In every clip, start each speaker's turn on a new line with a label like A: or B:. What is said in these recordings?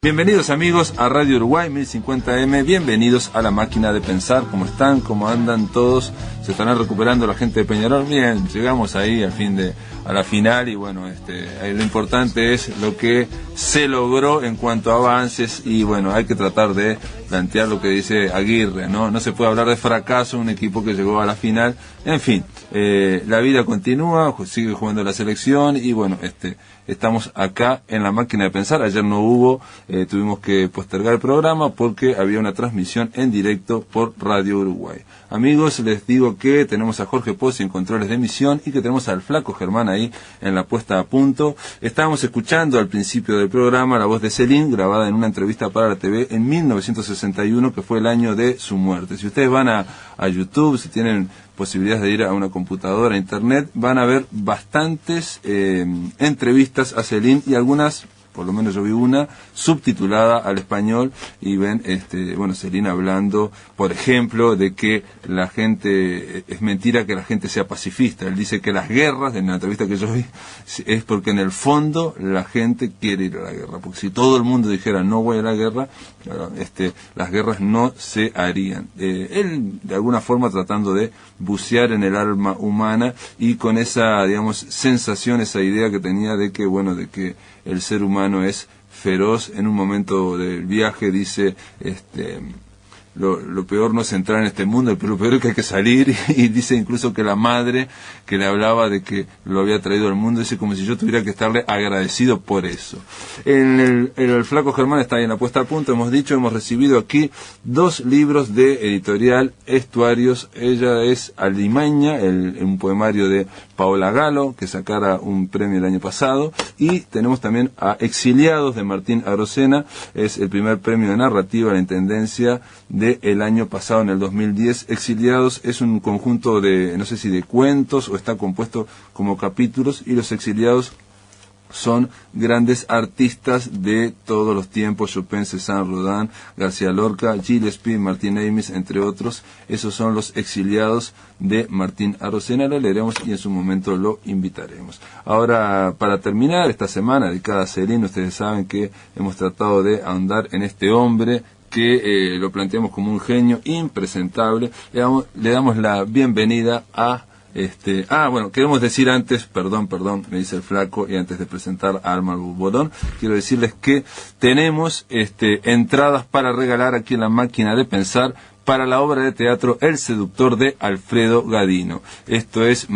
A: Bienvenidos amigos a Radio Uruguay 1050M, bienvenidos a La Máquina de Pensar. ¿Cómo están? ¿Cómo andan todos? ¿Se estarán recuperando la gente de Peñarol? Bien, llegamos ahí a la final y bueno, lo importante es lo que se logró en cuanto a avances y bueno, hay que tratar de plantear lo que dice Aguirre, ¿no? No se puede hablar de fracaso un equipo que llegó a la final. En fin, la vida continúa, sigue jugando la selección y bueno, estamos acá en La Máquina de Pensar. Ayer no hubo, tuvimos que postergar el programa porque había una transmisión en directo por Radio Uruguay. Amigos, les digo que tenemos a Jorge Pozzi en controles de emisión y que tenemos al Flaco Germán ahí en la puesta a punto. Estábamos escuchando al principio del programa la voz de Celine, grabada en una entrevista para la TV en 1961, que fue el año de su muerte. Si ustedes van a YouTube, si tienen posibilidades de ir a una computadora, a internet, van a ver bastantes entrevistas a Celine y algunas, por lo menos yo vi una, subtitulada al español y ven, Celine hablando, por ejemplo, de que la gente, es mentira que la gente sea pacifista. Él dice que las guerras, en la entrevista que yo vi, es porque en el fondo la gente quiere ir a la guerra. Porque si todo el mundo dijera no voy a la guerra, las guerras no se harían. Él, de alguna forma, tratando de bucear en el alma humana y con esa, digamos, sensación, esa idea que tenía de que, bueno, de que el ser humano es feroz. En un momento del viaje dice, lo peor no es entrar en este mundo, pero lo peor es que hay que salir, y dice incluso que la madre que le hablaba de que lo había traído al mundo, dice como si yo tuviera que estarle agradecido por eso. El Flaco Germán está ahí en la puesta a punto, hemos recibido aquí 2 libros de editorial Estuarios. Ella es Alimaña, un poemario de Paola Galo, que sacara un premio el año pasado, y tenemos también a Exiliados de Martín Arocena, es el primer premio de narrativa a la Intendencia del año pasado, en el 2010. Exiliados es un conjunto de, no sé si de cuentos o está compuesto como capítulos, y los exiliados son grandes artistas de todos los tiempos: Chopin, Cézanne, Rodin, García Lorca, Gillespie, Martín Amis, entre otros. Esos son los exiliados de Martín Arocena. Lo leeremos y en su momento lo invitaremos. Ahora, para terminar esta semana dedicada a Celine, ustedes saben que hemos tratado de ahondar en este hombre que lo planteamos como un genio impresentable. Le damos la bienvenida a queremos decir antes, perdón, me dice el Flaco, y antes de presentar a Alma Bodón, quiero decirles que tenemos entradas para regalar aquí en La Máquina de Pensar para la obra de teatro El Seductor de Alfredo Gadino. Esto es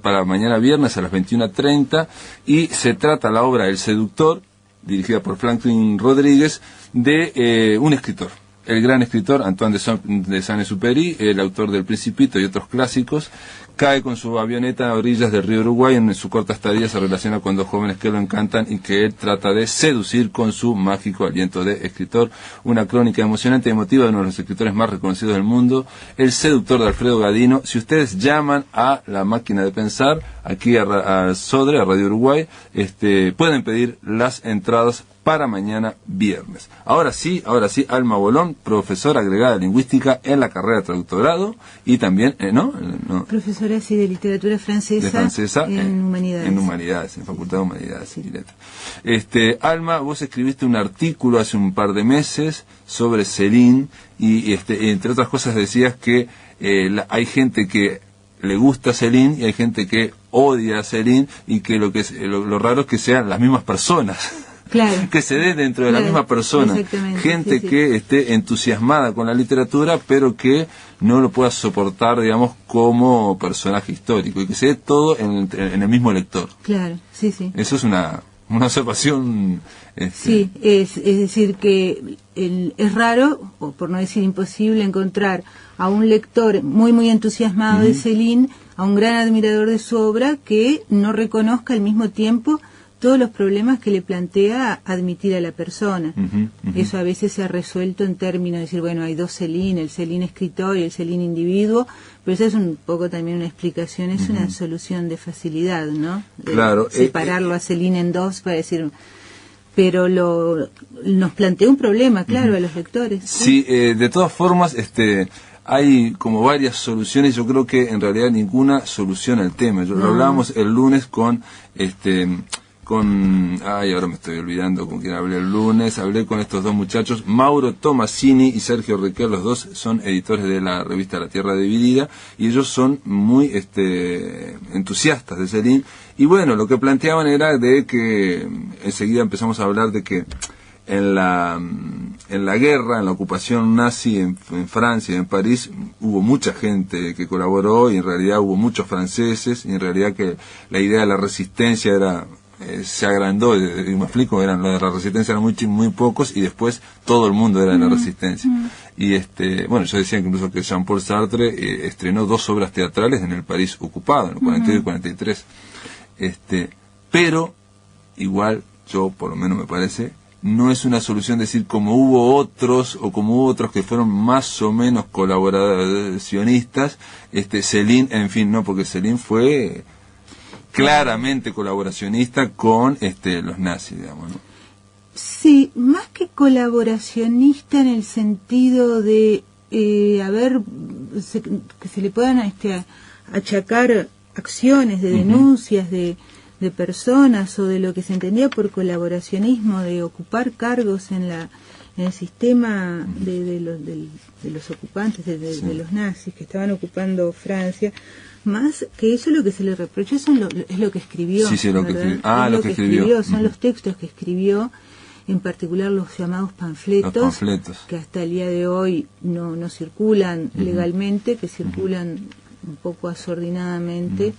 A: para mañana viernes a las 21:30, y se trata la obra El Seductor, dirigida por Franklin Rodríguez, de un escritor, el gran escritor Antoine de Saint-Exupéry, el autor del Principito y otros clásicos. Cae con su avioneta a orillas del río Uruguay. En su corta estadía se relaciona con 2 jóvenes que lo encantan y que él trata de seducir con su mágico aliento de escritor. Una crónica emocionante y emotiva de uno de los escritores más reconocidos del mundo, El Seductor de Alfredo Gadino. Si ustedes llaman a La Máquina de Pensar, aquí a Sodre, a Radio Uruguay, pueden pedir las entradas para mañana viernes. Ahora sí, Alma Bolón, profesora agregada de lingüística en la carrera de traductorado y también,
B: profesora sí de literatura francesa, en humanidades.
A: En humanidades, en Facultad de Humanidades y Letras. Alma, vos escribiste un artículo hace un par de meses sobre Celine y entre otras cosas decías que hay gente que le gusta a Celine y hay gente que odia a Celine, y que lo raro es que sean las mismas personas.
B: Claro.
A: Que se dé dentro de la misma persona. Gente que esté entusiasmada con la literatura, pero que no lo pueda soportar, digamos, como personaje histórico, y que se dé todo en el mismo lector.
B: Claro, sí.
A: Eso es una observación.
B: Sí, es decir que es raro, o por no decir imposible, encontrar a un lector muy muy entusiasmado de Celine, a un gran admirador de su obra, que no reconozca al mismo tiempo todos los problemas que le plantea admitir a la persona. Eso a veces se ha resuelto en términos de decir, bueno, hay 2 Celine, el Celine escritor y el Celine individuo, pero eso es un poco también una explicación, es una solución de facilidad, ¿no?
A: Claro.
B: Separarlo a Celine en 2 para decir... Pero nos plantea un problema, claro, a los lectores.
A: Sí, de todas formas, hay como varias soluciones. Yo creo que en realidad ninguna soluciona el tema. Lo hablábamos el lunes con ahora me estoy olvidando con quién hablé el lunes. Hablé con estos dos muchachos, Mauro Tomasini y Sergio Riquel. Los dos son editores de la revista La Tierra Dividida, y ellos son muy entusiastas de Céline. Y bueno, lo que planteaban era de que enseguida empezamos a hablar de que en la guerra, en la ocupación nazi en Francia y en París, hubo mucha gente que colaboró, y en realidad hubo muchos franceses, y en realidad que la idea de la resistencia era se agrandó, y me explico, los de la resistencia eran muy pocos, y después todo el mundo era de la resistencia. Y bueno, yo decía que incluso que Jean-Paul Sartre estrenó 2 obras teatrales en el París ocupado, en el 42 y 43. Pero igual, yo por lo menos me parece, no es una solución decir como hubo otros que fueron más o menos colaboracionistas, Céline, en fin, no, porque Céline fue claramente colaboracionista con los nazis, digamos, ¿no?
B: Sí, más que colaboracionista en el sentido de que se le puedan achacar acciones de denuncias de personas, o de lo que se entendía por colaboracionismo, de ocupar cargos en el sistema de los ocupantes, de los nazis que estaban ocupando Francia. Más que eso, lo que se le reprocha es lo que escribió.
A: Sí, lo que escribió. Lo que escribió.
B: Son los textos que escribió, en particular los llamados panfletos, que hasta el día de hoy no circulan legalmente, que circulan un poco asordinadamente.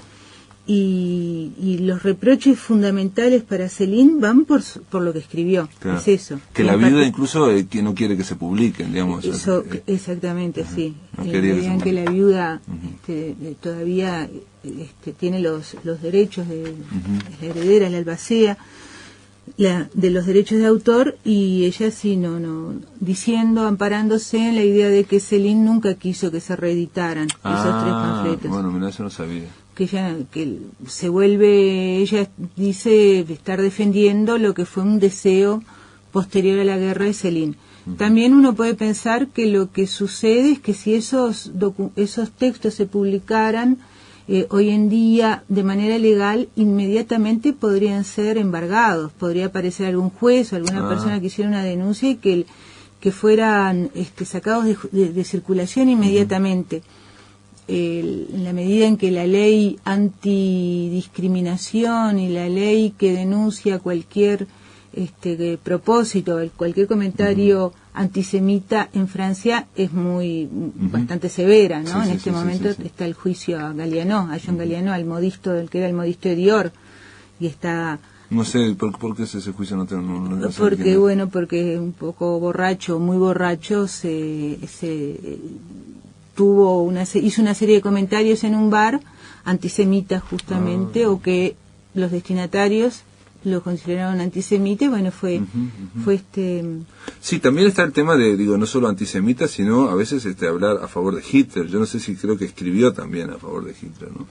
B: Y los reproches fundamentales para Céline van por lo que escribió, claro. Es eso.
A: Que la viuda incluso que no quiere que se publiquen, digamos.
B: Eso, exactamente, sí. Creían que la viuda todavía tiene los derechos de la heredera, la albacea, de los derechos de autor, y ella sí, diciendo, amparándose en la idea de que Céline nunca quiso que se reeditaran esos 3 panfletos.
A: Bueno, mira, eso no sabía.
B: Que ella dice estar defendiendo lo que fue un deseo posterior a la guerra de Céline. También uno puede pensar que lo que sucede es que si esos textos se publicaran hoy en día de manera legal, inmediatamente podrían ser embargados, podría aparecer algún juez o alguna persona que hiciera una denuncia y que fueran sacados de circulación inmediatamente. En la medida en que la ley antidiscriminación y la ley que denuncia cualquier propósito, cualquier comentario antisemita en Francia es bastante severa, ¿no? En este momento está el juicio a John Galliano, al modisto, que era el modisto de Dior, y está...
A: No sé, ¿por qué ese juicio no
B: porque, bueno, porque un poco borracho, muy borracho, hizo una serie de comentarios en un bar antisemitas justamente, o que los destinatarios lo consideraron antisemita, y bueno, fue
A: Sí, también está el tema de, no solo antisemita, sino a veces hablar a favor de Hitler. Yo no sé si creo que escribió también a favor de Hitler, ¿no?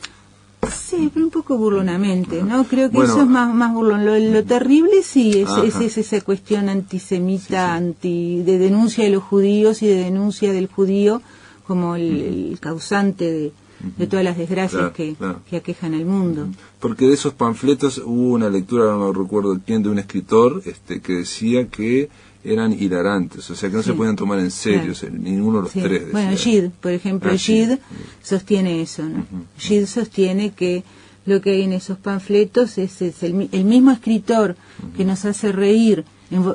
B: Sí, pero un poco burlonamente, ¿no? Creo que eso es más burlón. Lo terrible sí es esa cuestión antisemita, de denuncia de los judíos y de denuncia del judío como el causante de todas las desgracias que aquejan al mundo.
A: Porque de esos panfletos hubo una lectura, no recuerdo quién, de un escritor que decía que eran hilarantes, o sea que no se podían tomar en serio, ninguno de los 3. Decía.
B: Bueno, Gide, por ejemplo, Gide sostiene eso, ¿no? Gide sostiene que lo que hay en esos panfletos es el mismo escritor que nos hace reír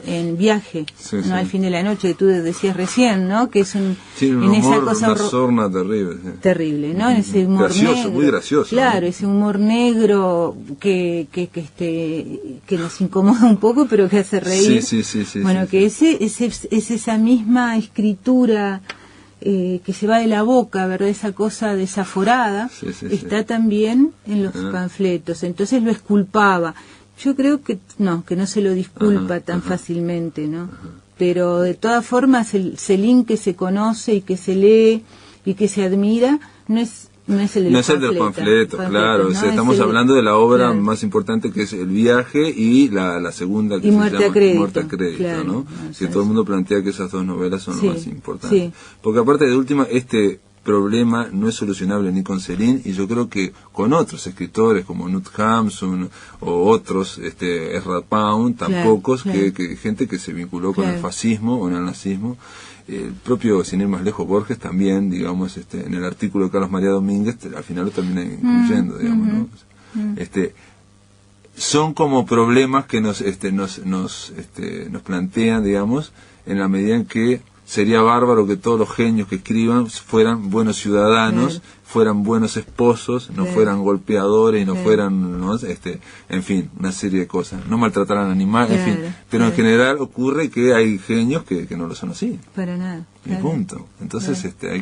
B: en Viaje, ¿no? Al fin de la noche, que tú decías recién, ¿no? Que es en esa cosa
A: una sorna terrible,
B: terrible, ¿no? Ese humor negro,
A: muy gracioso,
B: claro,
A: ¿no?
B: ese humor negro que nos incomoda un poco, pero que hace reír. Bueno, que es esa misma escritura que se va de la boca, ¿verdad? Esa cosa desaforada está también en los panfletos. Entonces lo exculpaba. Yo creo que no se lo disculpa tan fácilmente, ¿no? Pero de todas formas el Céline que se conoce y que se lee y que se admira no es el
A: del panfleto, claro.
B: ¿no?
A: O sea, estamos hablando de la obra más importante, que es El Viaje, y la segunda, que
B: Muerte a Crédito,
A: Muerte a Crédito, claro, ¿no? Que todo el mundo plantea que esas 2 novelas son las más importantes.
B: Sí.
A: Porque aparte de última, problema no es solucionable ni con Céline, y yo creo que con otros escritores como Knut Hamsun o otros, Ezra Pound, tampoco,
B: claro.
A: que gente que se vinculó con
B: Claro.
A: el fascismo o en el nazismo. El propio, sin ir más lejos, Borges también, digamos, en el artículo de Carlos María Domínguez, al final lo termina incluyendo, digamos, ¿no? Son como problemas que nos plantean, digamos, en la medida en que sería bárbaro que todos los genios que escriban fueran buenos ciudadanos,
B: Claro.
A: fueran buenos esposos, no
B: Claro.
A: fueran golpeadores y no
B: Claro.
A: fueran, ¿no? En fin, una serie de cosas, no maltrataran animales, en
B: Claro,
A: fin, pero en
B: claro.
A: general ocurre que hay genios que no lo son así.
B: Para nada.
A: Y
B: Claro.
A: punto. Entonces,
B: Claro.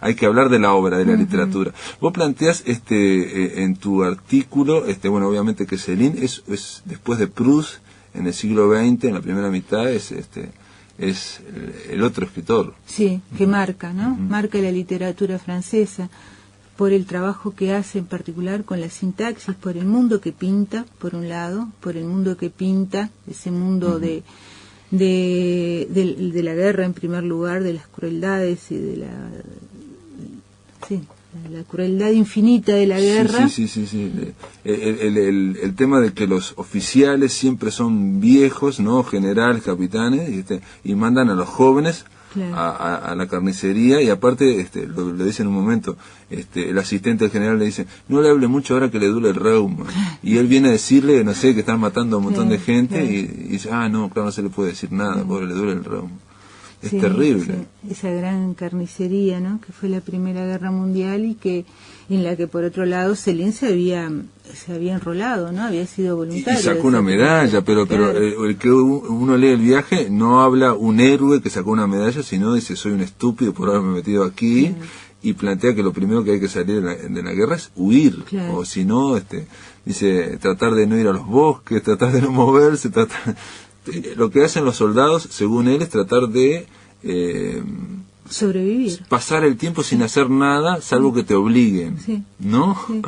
A: hay que hablar de la obra, de la literatura. Vos planteás, en tu artículo, bueno, obviamente que Céline es después de Proust, en el siglo XX, en la primera mitad, es el otro escritor.
B: Sí, que marca, ¿no? Marca la literatura francesa por el trabajo que hace en particular con la sintaxis, por el mundo que pinta, por un lado, por el mundo que pinta, ese mundo de la guerra en primer lugar, de las crueldades y de la crueldad infinita de la guerra.
A: Sí. El tema de que los oficiales siempre son viejos, ¿no? Generales, capitanes, y mandan a los jóvenes
B: Claro.
A: a la carnicería, y aparte, lo dice en un momento, el asistente del general le dice, no le hable mucho ahora que le duele el reuma. Y él viene a decirle, no sé, que están matando a un montón de gente,
B: Claro.
A: y dice, no, claro, no se le puede decir nada, pobre, le duele el reuma. Es
B: Sí,
A: terrible.
B: sí, esa gran carnicería, ¿no? Que fue la Primera Guerra Mundial y que en la que por otro lado Céline se había enrolado, ¿no? Había sido voluntario.
A: Y sacó una medalla, pero el que uno lee el viaje no habla un héroe que sacó una medalla, sino dice soy un estúpido por haberme metido aquí, y plantea que lo primero que hay que salir de la guerra es huir,
B: Claro.
A: o si no, dice tratar de no ir a los bosques, tratar de no moverse, lo que hacen los soldados, según él, es tratar de
B: sobrevivir.
A: pasar el tiempo sin hacer nada, salvo que te obliguen,
B: Sí.
A: ¿no?
B: Sí.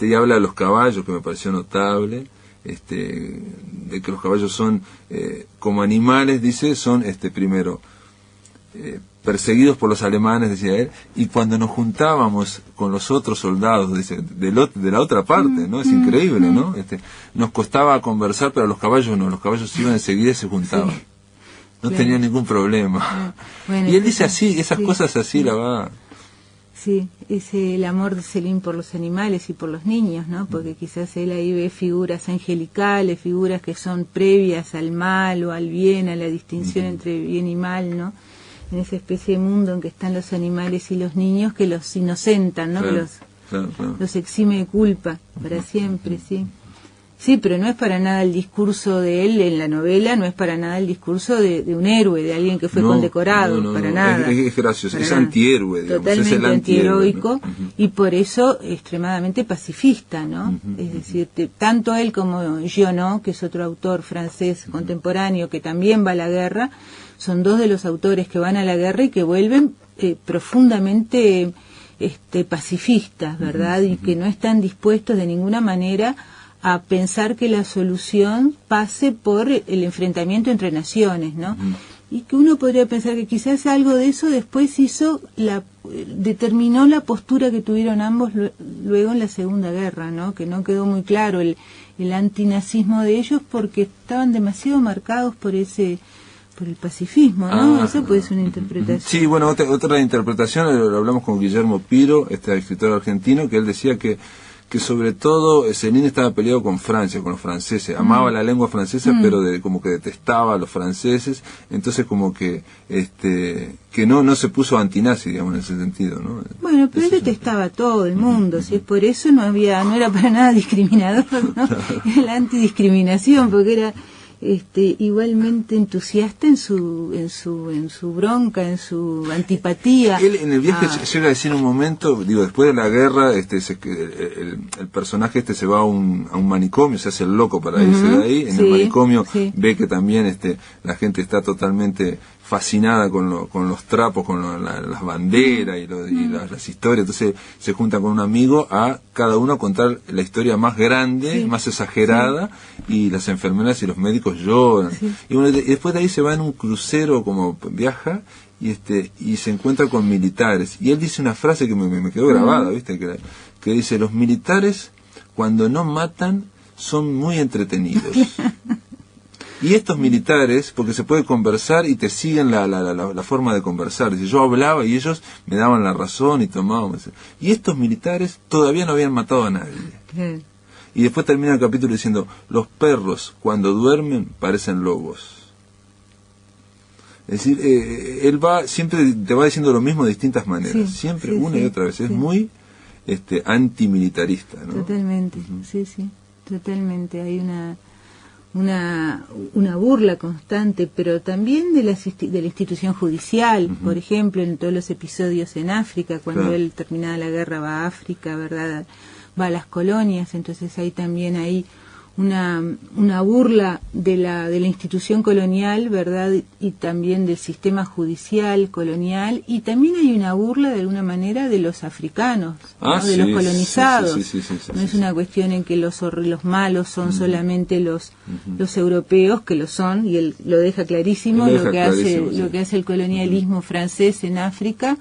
A: Y habla de los caballos, que me pareció notable, de que los caballos son, como animales, dice, son, primero, perseguidos por los alemanes, decía él, y cuando nos juntábamos con los otros soldados, dice, de la otra parte, ¿no? Es increíble, ¿no? Nos costaba conversar, pero los caballos no, los caballos iban enseguida y se juntaban.
B: Sí.
A: No
B: Claro.
A: tenían ningún problema.
B: Bueno,
A: Y él dice así, esas
B: sí,
A: cosas así la va...
B: Sí, es el amor de Céline por los animales y por los niños, ¿no? Porque quizás él ahí ve figuras angelicales, figuras que son previas al mal o al bien, a la distinción entre bien y mal, ¿no? En esa especie de mundo en que están los animales y los niños que los inocentan, ¿no?
A: Claro,
B: Que
A: claro.
B: los exime de culpa para siempre, sí. Sí, pero no es para nada el discurso de él en la novela, no es para nada el discurso de un héroe, de alguien que fue condecorado, para nada.
A: Es gracioso,
B: para
A: es
B: nada.
A: antihéroe, digamos,
B: Totalmente
A: es el
B: antiheroico,
A: antihéroe, ¿no?
B: y por eso extremadamente pacifista, ¿no? Es decir, tanto él como Giono, que es otro autor francés contemporáneo que también va a la guerra, son dos de los autores que van a la guerra y que vuelven profundamente pacifistas, ¿verdad? Y que no están dispuestos de ninguna manera a pensar que la solución pase por el enfrentamiento entre naciones, ¿no? Y que uno podría pensar que quizás algo de eso después determinó la postura que tuvieron ambos luego en la Segunda Guerra, ¿no? Que no quedó muy claro el antinazismo de ellos porque estaban demasiado marcados por el pacifismo, ¿no? Eso puede ser una interpretación.
A: Sí, bueno, otra interpretación, lo hablamos con Guillermo Piro, escritor argentino, que él decía que sobre todo Céline estaba peleado con Francia, con los franceses, amaba la lengua francesa, pero como que detestaba a los franceses, entonces como que no se puso antinazi, digamos, en ese sentido, ¿no?
B: Bueno, pero él detestaba a todo el mundo, si es por eso no era para nada discriminador, ¿no? Era la antidiscriminación, porque era igualmente entusiasta en su bronca, en su antipatía.
A: Él en el viaje llega a decir un momento, después de la guerra, el personaje se va a un manicomio, se hace el loco para irse de ahí, en el manicomio ve que también la gente está totalmente fascinada con los trapos, con las banderas y las historias. Entonces se junta con un amigo a cada uno a contar la historia más grande, más exagerada, y las enfermeras y los médicos lloran. Y después de ahí se va en un crucero, como viaja, y se encuentra con militares. Y él dice una frase que me quedó grabada, ¿viste? Que dice: los militares, cuando no matan, son muy entretenidos. Y estos militares, porque se puede conversar y te siguen la forma de conversar. Si yo hablaba y ellos me daban la razón y tomábamos. Y estos militares todavía no habían matado a nadie. Y después termina el capítulo diciendo: los perros, cuando duermen, parecen lobos. Es decir, él siempre te va diciendo lo mismo de distintas maneras. Siempre, una y otra vez. Es muy antimilitarista, ¿no?
B: Totalmente, totalmente. Hay una burla constante, pero también de la institución judicial. Por ejemplo, en todos los episodios en África, cuando él, terminada la guerra, va a África, ¿verdad? Va a las colonias. Entonces hay también ahí una burla de la institución colonial, ¿verdad? Y también del sistema judicial colonial, y también hay una burla de alguna manera de los africanos, ¿no? De los colonizados. No es una cuestión en que los malos son solamente los europeos, que lo son, y él lo deja clarísimo, lo que hace el colonialismo francés en África.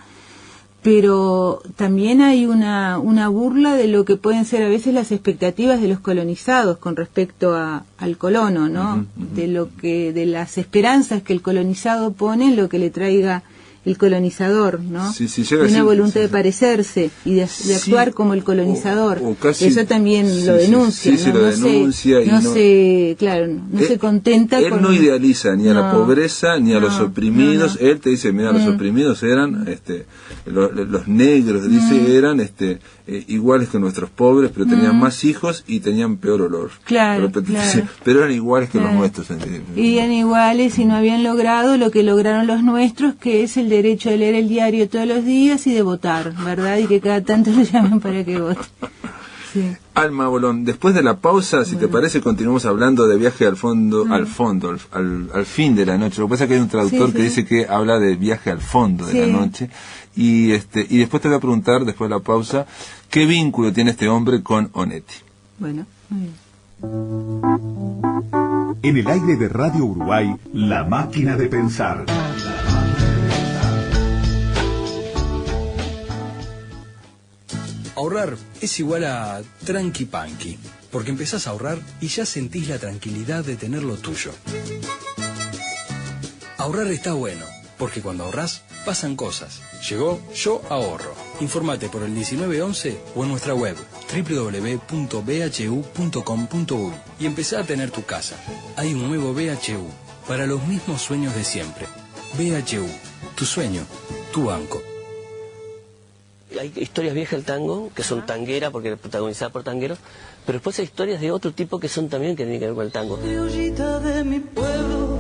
B: Pero también hay una burla de lo que pueden ser a veces las expectativas de los colonizados con respecto al colono, ¿no? De las esperanzas que el colonizado pone en lo que le traiga el colonizador, ¿no? Una voluntad de parecerse y de actuar como el colonizador. Eso también lo denuncia, ¿no?
A: Lo denuncia,
B: no se contenta
A: él
B: con...
A: no idealiza ni a la pobreza ni a los oprimidos. Él te dice: mira, los oprimidos eran los negros, dice, eran iguales que nuestros pobres, pero tenían más hijos y tenían peor olor. Pero eran iguales que los nuestros.
B: Y eran iguales y no habían logrado lo que lograron los nuestros, que es el derecho de leer el diario todos los días y de votar, ¿verdad? Y que cada tanto lo llamen para que vote.
A: Alma Bolón, después de la pausa, si te parece, continuamos hablando de Viaje al fondo, al fin de la noche. Lo que pasa es que hay un traductor que dice que habla de viaje al fondo de la noche. Y después te voy a preguntar, después de la pausa, ¿qué vínculo tiene este hombre con Onetti?
B: Bueno, muy bien.
C: En el aire de Radio Uruguay, La Máquina de Pensar.
D: Ahorrar es igual a tranqui panqui, porque empezás a ahorrar y ya sentís la tranquilidad de tener lo tuyo. Ahorrar está bueno, porque cuando ahorrás pasan cosas. Llegó Yo Ahorro. Infórmate por el 1911 o en nuestra web www.bhu.com.uy y empezá a tener tu casa. Hay un nuevo BHU para los mismos sueños de siempre. BHU, tu sueño, tu banco.
E: Hay historias viejas del tango, que son tangueras, porque protagonizadas por tangueros, pero después hay historias de otro tipo que son también que tienen que ver con el tango.
F: Criollita de mi pueblo,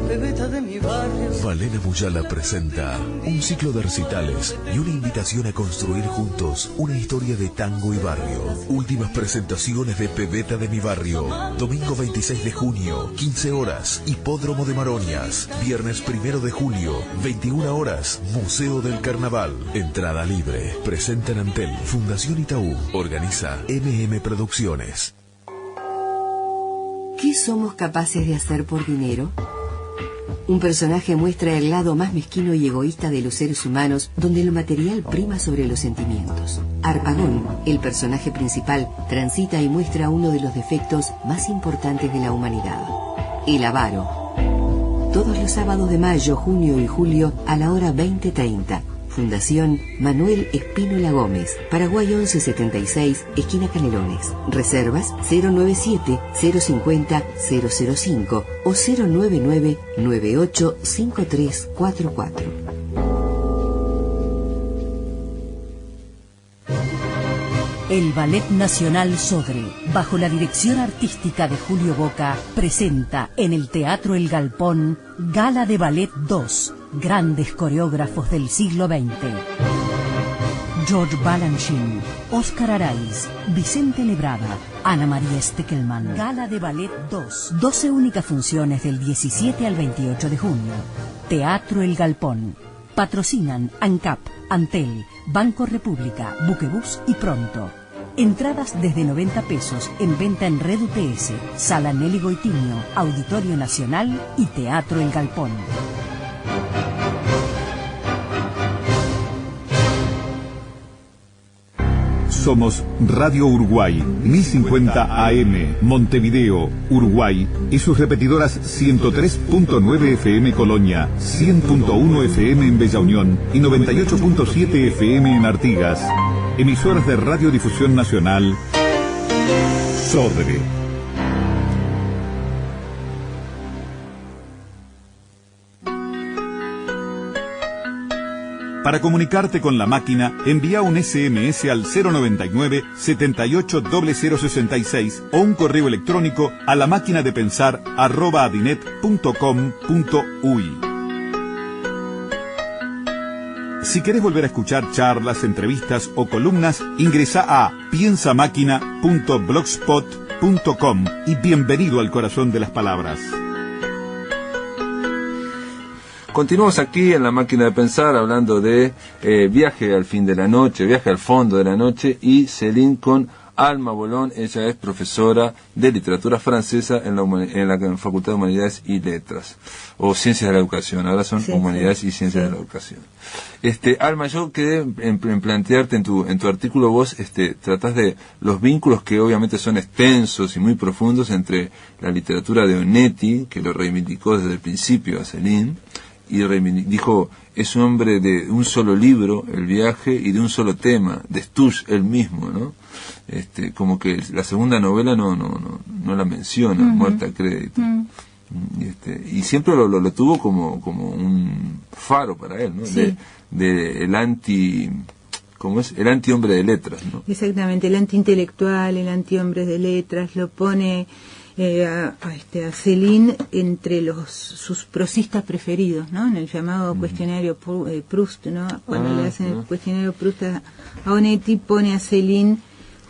F: bebeta de mi barrio.
G: Malena Muyala presenta un ciclo de recitales y una invitación a construir juntos una historia de tango y barrio. Últimas presentaciones de Pebeta de mi barrio. Domingo 26 de junio, 15 horas, Hipódromo de Maroñas. Viernes 1 de julio, 21 horas, Museo del Carnaval. Entrada libre. Presenta en Antel, Fundación Itaú. Organiza MM Producciones.
H: ¿Qué somos capaces de hacer por dinero? Un personaje muestra el lado más mezquino y egoísta de los seres humanos, donde lo material prima sobre los sentimientos. Harpagón, el personaje principal, transita y muestra uno de los defectos más importantes de la humanidad: el avaro. Todos los sábados de mayo, junio y julio a la hora 20:30. Fundación Manuel Espínola Gómez, Paraguay 1176, esquina Canelones. Reservas 097-050-005 o 099-985344.
I: El Ballet Nacional Sodre, bajo la dirección artística de Julio Boca, presenta en el Teatro El Galpón Gala de Ballet 2, grandes coreógrafos del siglo XX. George Balanchine, Oscar Araiz, Vicente Lebrada, Ana María Steckelman. Gala de Ballet 2, 12 únicas funciones del 17 al 28 de junio. Teatro El Galpón. Patrocinan ANCAP, Antel, Banco República, Buquebus y Pronto. Entradas desde 90 pesos en venta en Red UTS, Sala Nelly Goitiño, Auditorio Nacional y Teatro El Galpón.
C: Somos Radio Uruguay, 1050 AM, Montevideo, Uruguay, y sus repetidoras 103.9 FM Colonia, 100.1 FM en Bella Unión y 98.7 FM en Artigas. Emisoras de Radiodifusión Nacional, Sodre. Para comunicarte con la máquina, envía un SMS al 099 780066 o un correo electrónico a lamaquinadepensar@adinet.com.uy. Si querés volver a escuchar charlas, entrevistas o columnas, ingresa a piensamáquina.blogspot.com y bienvenido al corazón de las palabras.
A: Continuamos aquí en La Máquina de Pensar hablando de Viaje al fin de la noche, Viaje al fondo de la noche, y Céline con Alma Bolón. Ella es profesora de literatura francesa en la Facultad de Humanidades y Letras, o Ciencias de la Educación, ahora son Humanidades y Ciencias de la Educación. Alma, yo quedé en plantearte en tu artículo, vos tratás de los vínculos que obviamente son extensos y muy profundos entre la literatura de Onetti, que lo reivindicó desde el principio a Céline, y dijo, es un hombre de un solo libro, El viaje, y de un solo tema, de Stouch, él mismo, ¿no? Como que la segunda novela no la menciona, Muerte a crédito. Y siempre lo tuvo como un faro para él, ¿no?
B: Sí.
A: De el anti... ¿Cómo es? El antihombre de letras, ¿no?
B: Exactamente, el antiintelectual, el antihombre de letras, lo pone a Céline entre sus prosistas preferidos, ¿no? En el llamado cuestionario Proust, ¿no? Cuando le hacen el cuestionario Proust a Onetti, pone a Céline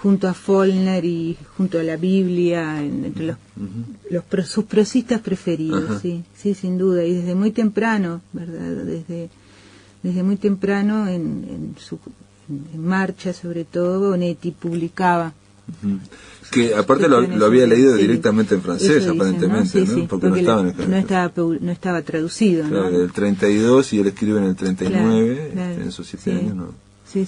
B: junto a Faulkner y junto a la Biblia, entre sus prosistas preferidos, sí, sin duda, y desde muy temprano, ¿verdad? Desde muy temprano en Marcha, sobre todo, Onetti publicaba.
A: Que aparte lo había leído directamente en francés, aparentemente, ¿no? Sí, porque
B: no estaba traducido,
A: claro,
B: ¿no?
A: Del 32 y él escribe en el 39,
B: claro.
A: En esos 7 años, ¿no?
B: Sí.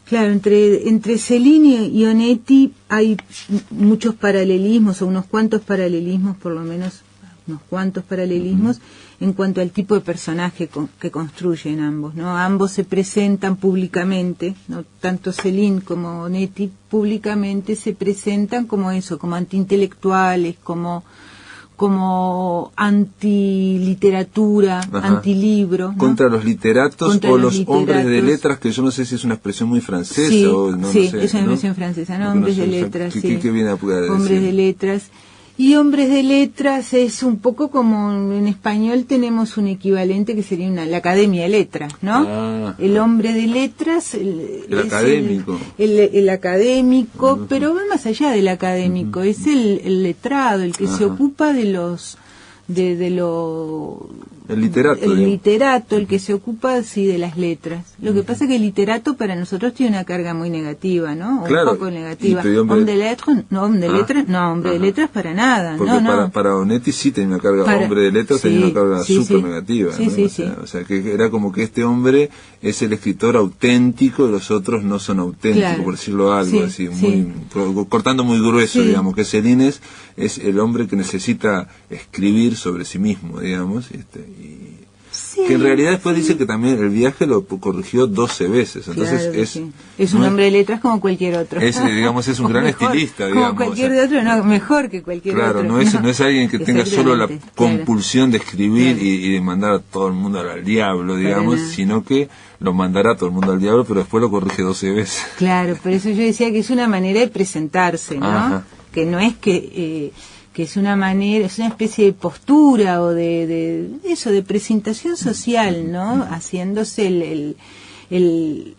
B: Claro, entre Céline y Onetti hay muchos paralelismos, o unos cuantos paralelismos, por lo menos unos cuantos paralelismos, en cuanto al tipo de personaje que construyen ambos, ¿no? Ambos se presentan públicamente, ¿no? Tanto Céline como Onetti públicamente se presentan como eso, como antiintelectuales, como antiliteratura, antilibro, ¿no?
A: Contra los literatos hombres de letras, que yo no sé si es una expresión muy francesa o no sé.
B: Es una expresión francesa, ¿no? Hombres de letras,
A: ¿Qué viene a decir?
B: Hombres de letras. Y hombres de letras es un poco como en español tenemos un equivalente que sería la Academia de Letras, ¿no? El hombre de letras,
A: el académico.
B: El académico, pero va más allá del académico, es el letrado, el que se ocupa de los...
A: El literato.
B: El que se ocupa, de las letras. Lo que pasa es que el literato para nosotros tiene una carga muy negativa, ¿no?
A: Claro,
B: un poco negativa. Hombre de letras, de letras para nada.
A: Porque para Onetti sí tenía una carga, hombre de letras tenía una carga súper negativa. O sea, que era como que este hombre es el escritor auténtico y los otros no son auténticos, por decirlo algo así, cortando muy grueso, digamos, que Céline es el hombre que necesita escribir sobre sí mismo, digamos, que en realidad después dice que también el viaje lo corrigió 12 veces, entonces
B: es un hombre de letras como cualquier otro.
A: Es un gran estilista, digamos.
B: Como cualquier otro, mejor que cualquier otro.
A: Claro, no es alguien que tenga solo la compulsión de escribir y de mandar a todo el mundo al diablo, digamos, sino que lo mandará a todo el mundo al diablo, pero después lo corrige 12 veces.
B: Claro, por eso yo decía que es una manera de presentarse, ¿no? Que no es que es una manera, es una especie de postura o de presentación social, ¿no? Haciéndose el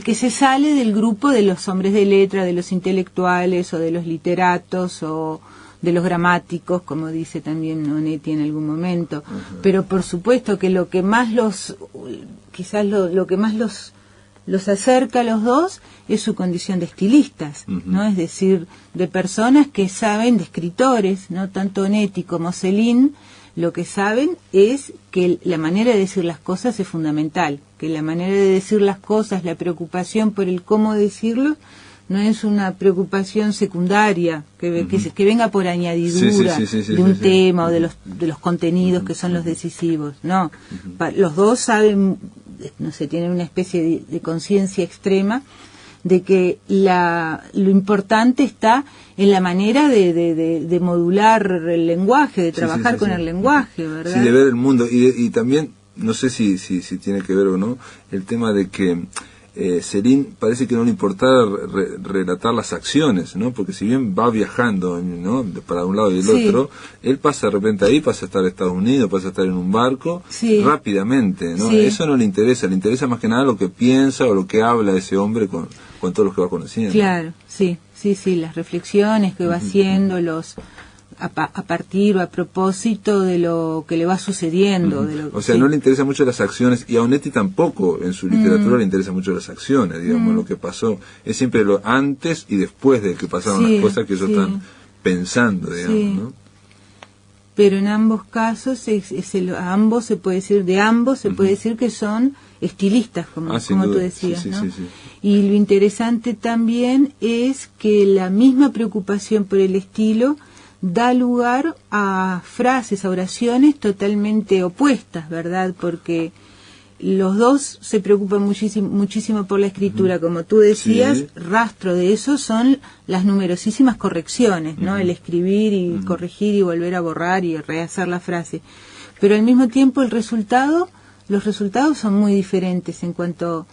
B: que se sale del grupo de los hombres de letra, de los intelectuales o de los literatos o los gramáticos, como dice también Onetti en algún momento. Pero por supuesto que lo que más quizás lo que más los acerca a los dos es su condición de estilistas, ¿no? Es decir, de personas que saben, de escritores, ¿no? Tanto Onetti como Céline, lo que saben es que la manera de decir las cosas es fundamental, que la manera de decir las cosas, la preocupación por el cómo decirlo, no es una preocupación secundaria, que venga por añadidura de un tema o de los contenidos que son los decisivos. No, los dos saben, no sé, tienen una especie de conciencia extrema de que lo importante está en la manera de modular el lenguaje, de trabajar con el lenguaje, ¿verdad?
A: Sí, de ver el mundo. Y también, no sé si tiene que ver o no, el tema de que Céline parece que no le importaba relatar las acciones, ¿no? Porque si bien va viajando, ¿no?, para un lado y el otro, él pasa de repente ahí, pasa a estar en Estados Unidos, pasa a estar en un barco, rápidamente, ¿no? Eso no le interesa más que nada lo que piensa o lo que habla ese hombre con todos los que va conociendo.
B: Claro, sí, las reflexiones que va haciendo, a partir o a propósito de lo que le va sucediendo.
A: O sea, no le interesa mucho las acciones, y a Onetti tampoco en su literatura le interesa mucho las acciones, digamos, lo que pasó. Es siempre lo antes y después de que pasaron las cosas que ellos están pensando, digamos, ¿no?
B: Pero en ambos casos, ambos se puede decir que son estilistas, como tú decías, ¿no? Y lo interesante también es que la misma preocupación por el estilo da lugar a frases, a oraciones totalmente opuestas, ¿verdad? Porque los dos se preocupan muchísimo por la escritura, como tú decías, rastro de eso son las numerosísimas correcciones, ¿no? El escribir y corregir y volver a borrar y rehacer la frase. Pero al mismo tiempo los resultados son muy diferentes en cuanto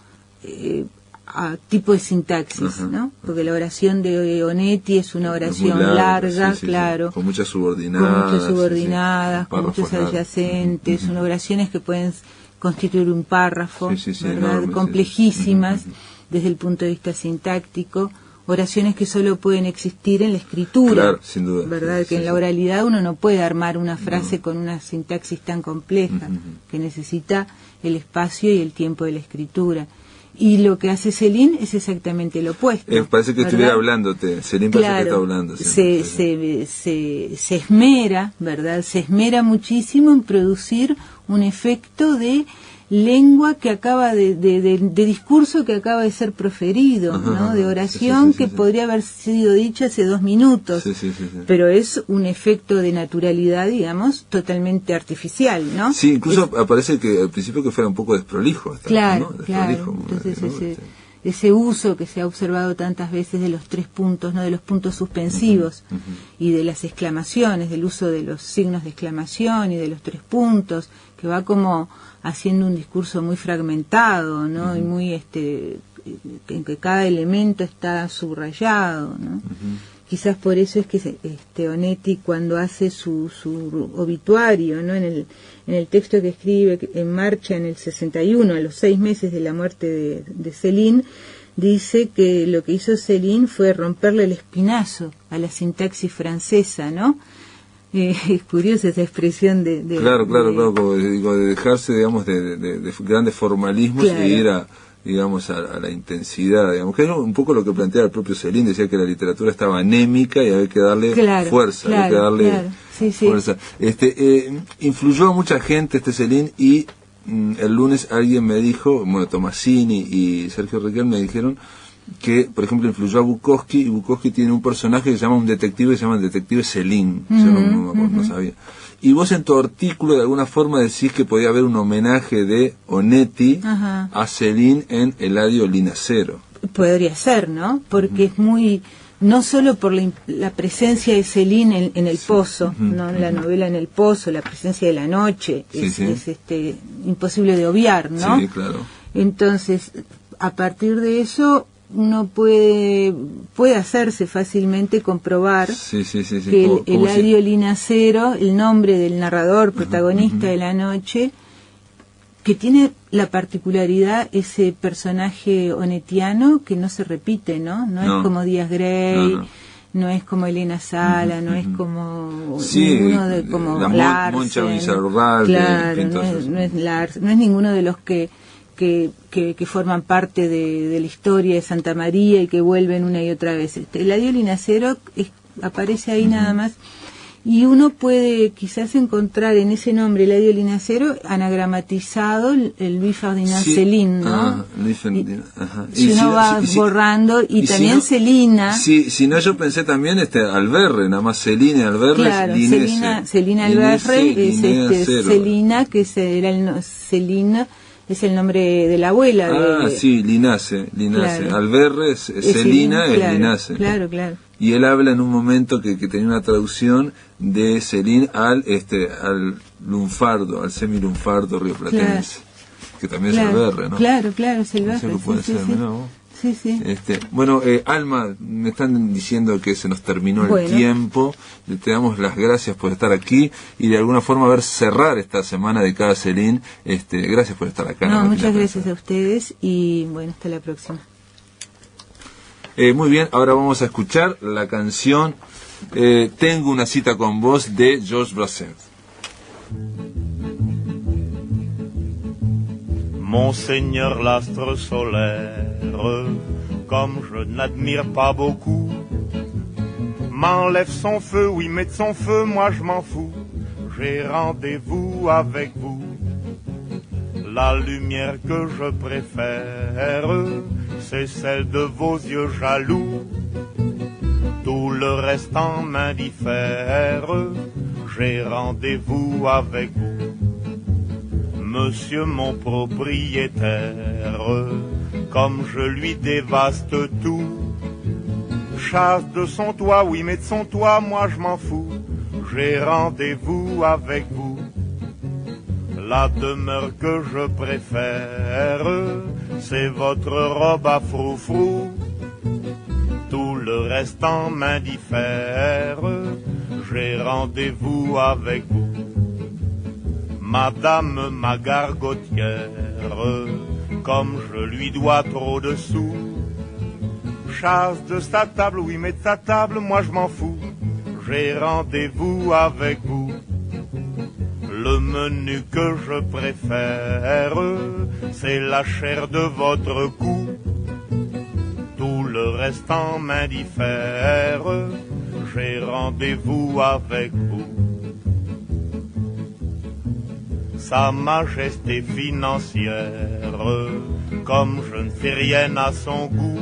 B: a tipo de sintaxis, ¿no? Porque la oración de Onetti es una oración larga, claro,
A: con muchas subordinadas,
B: con muchos adyacentes, son oraciones que pueden constituir un párrafo, ¿verdad? Complejísimas desde el punto de vista sintáctico, oraciones que solo pueden existir en la escritura,
A: claro, sin duda,
B: ¿verdad? Que en la oralidad uno no puede armar una frase con una sintaxis tan compleja, que necesita el espacio y el tiempo de la escritura. Y lo que hace Céline es exactamente lo opuesto.
A: Parece que estuviera hablándote. Céline parece que está hablando.
B: Se esmera, ¿verdad? Se esmera muchísimo en producir un efecto de lengua que acaba de discurso que acaba de ser proferido, ¿no? De oración que podría haber sido dicha hace 2 minutos, pero es un efecto de naturalidad, digamos, totalmente artificial, ¿no?
A: Sí, incluso parece que al principio que fuera un poco desprolijo.
B: Claro. Entonces ese uso que se ha observado tantas veces de los 3 puntos, ¿no? De los puntos suspensivos y de las exclamaciones, del uso de los signos de exclamación y de los 3 puntos, que va como haciendo un discurso muy fragmentado, ¿no? Y muy en que cada elemento está subrayado, ¿no? Quizás por eso es que Onetti, cuando hace su obituario, ¿no? En el texto que escribe En marcha en el 61, a los 6 meses de la muerte de Céline, dice que lo que hizo Céline fue romperle el espinazo a la sintaxis francesa, ¿no? Es curiosa esa expresión de
A: como de dejarse, digamos, de grandes formalismos e ir a la intensidad, digamos, que es un poco lo que plantea el propio Céline. Decía que la literatura estaba anémica y había que darle fuerza, había que darle fuerza. Influyó a mucha gente Céline, y el lunes alguien me dijo, Tomasini y Sergio Requel me dijeron que, por ejemplo, influyó a Bukowski, y Bukowski tiene un personaje que se llama un detective, que se llama el detective Céline. Yo no sabía. Y vos en tu artículo de alguna forma decís que podía haber un homenaje de Onetti a Céline en Eladio Linacero.
B: Podría ser, ¿no? Porque es muy, no solo por la presencia de Céline en El Pozo, ¿no? En la novela En el Pozo, la presencia de la noche, es imposible de obviar, ¿no?
A: Sí, claro.
B: Entonces, a partir de eso, uno puede hacerse fácilmente comprobar que el Eladio Linacero, el nombre del narrador protagonista de la noche, que tiene la particularidad, ese personaje onetiano que no se repite, ¿no? No es como Díaz Grey, no es como Elena Sala, no es como
A: sí,
B: ninguno de como
A: la
B: Larsen,
A: Moncha Bizarral,
B: claro, no es ninguno de los que forman parte de la historia de Santa María y que vuelven una y otra vez. Eladio Linacero aparece ahí nada más, y uno puede quizás encontrar en ese nombre, Eladio Linacero, anagramatizado el Louis Ferdinand Céline, ¿no?
A: Louis Ferdinand, ajá.
B: Si uno va borrando, y también
A: si no,
B: Celina.
A: Si no, yo pensé también Alberre, nada más Celina Alberre.
B: Claro, Celina Alberre es Celina, que Celina es el nombre de la abuela.
A: Linace. Claro. Alberre, Celina,
B: claro,
A: Linace.
B: Claro.
A: Y él habla en un momento que tenía una traducción de Celín al lunfardo, al semilunfardo rioplatense, que también es Alberre, ¿no?
B: Claro, es el Alberre. Sí.
A: Bueno, Alma, me están diciendo que se nos terminó el tiempo. Te damos las gracias por estar aquí y de alguna forma cerrar esta semana de cada Celín. Gracias por estar acá.
B: Muchas gracias a ustedes y bueno, hasta la próxima.
A: Muy bien, ahora vamos a escuchar la canción Tengo una cita con vos de Georges Brassens.
J: Monseigneur l'astre solaire, comme je n'admire pas beaucoup, m'enlève son feu, oui, met de son feu, moi je m'en fous, j'ai rendez-vous avec vous. La lumière que je préfère, c'est celle de vos yeux jaloux. Tout le restant m'indiffère, j'ai rendez-vous avec vous. Monsieur mon propriétaire, comme je lui dévaste tout, chasse de son toit, oui mais de son toit, moi je m'en fous, j'ai rendez-vous avec vous. La demeure que je préfère, c'est votre robe à froufrou. Tout le restant m'indiffère, j'ai rendez-vous avec vous. Madame ma gargotière, comme je lui dois trop de sous, chasse de sa table, oui mais de sa table, moi je m'en fous, j'ai rendez-vous avec vous. Le menu que je préfère, c'est la chair de votre cou. Tout le restant m'indiffère, j'ai rendez-vous avec vous. Sa majesté financière, comme je ne fais rien à son goût,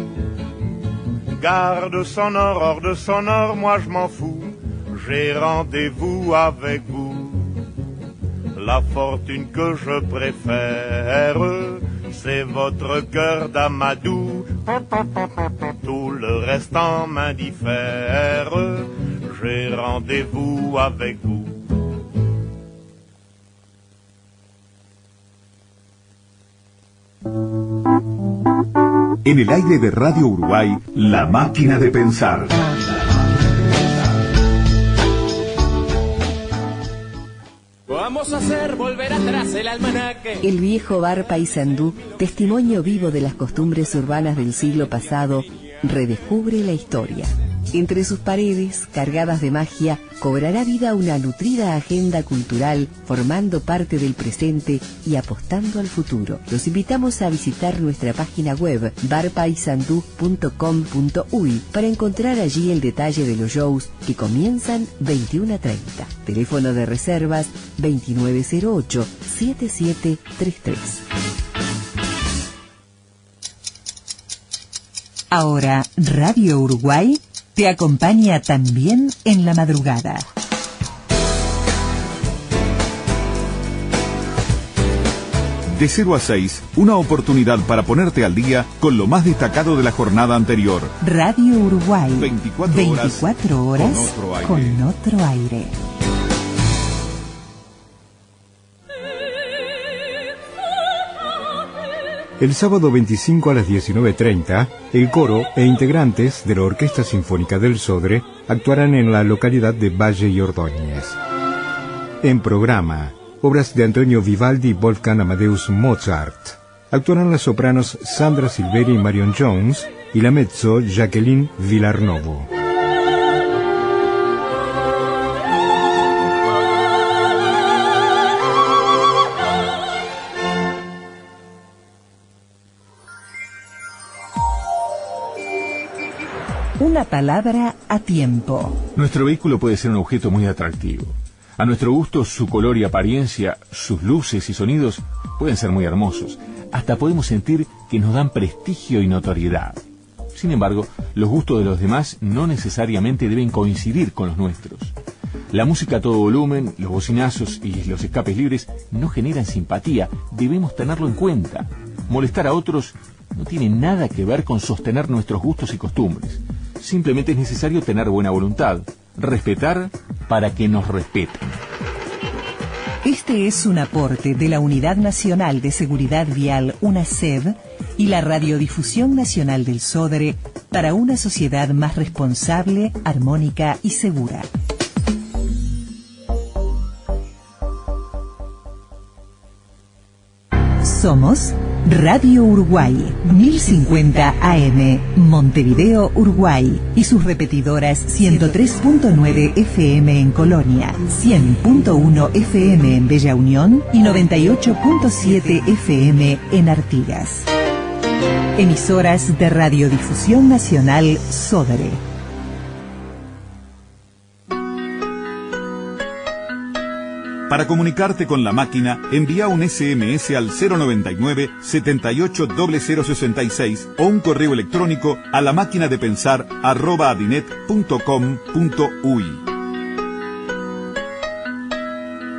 J: garde son or, hors de son or, moi je m'en fous, j'ai rendez-vous avec vous. La fortune que je préfère, c'est votre cœur d'amadou. Tout le restant m'indiffère, j'ai rendez-vous avec vous.
C: En el aire de Radio Uruguay, La Máquina de Pensar.
K: Vamos a hacer volver atrás el almanaque.
H: El viejo bar Paysandú, testimonio vivo de las costumbres urbanas del siglo pasado, redescubre la historia. Entre sus paredes, cargadas de magia, cobrará vida una nutrida agenda cultural, formando parte del presente y apostando al futuro. Los invitamos a visitar nuestra página web barpaysandú.com.uy para encontrar allí el detalle de los shows que comienzan 21:30. Teléfono de reservas 2908-7733.
I: Ahora, Radio Uruguay te acompaña también en la madrugada.
C: De 0 a 6, una oportunidad para ponerte al día con lo más destacado de la jornada anterior.
I: Radio Uruguay,
C: 24 horas
I: con otro aire.
L: El sábado 25 a las 19:30, el coro e integrantes de la Orquesta Sinfónica del Sodre actuarán en la localidad de Valle y Ordóñez. En programa, obras de Antonio Vivaldi y Wolfgang Amadeus Mozart. Actuarán las sopranos Sandra Silveri y Marion Jones y la mezzo Jacqueline Villarnovo.
I: Una palabra a tiempo.
C: Nuestro vehículo puede ser un objeto muy atractivo. A nuestro gusto, su color y apariencia, sus luces y sonidos pueden ser muy hermosos. Hasta podemos sentir que nos dan prestigio y notoriedad. Sin embargo, los gustos de los demás no necesariamente deben coincidir con los nuestros. La música a todo volumen, los bocinazos y los escapes libres no generan simpatía. Debemos tenerlo en cuenta. Molestar a otros no tiene nada que ver con sostener nuestros gustos y costumbres. Simplemente es necesario tener buena voluntad, respetar para que nos respeten.
I: Este es un aporte de la Unidad Nacional de Seguridad Vial, UNASEV, y la Radiodifusión Nacional del Sodre para una sociedad más responsable, armónica y segura. Somos Radio Uruguay, 1050 AM, Montevideo, Uruguay, y sus repetidoras 103.9 FM en Colonia, 100.1 FM en Bella Unión y 98.7 FM en Artigas. Emisoras de Radiodifusión Nacional Sodre.
C: Para comunicarte con la máquina, envía un SMS al 099-780066 o un correo electrónico a lamaquinadepensar@adinet.com.uy.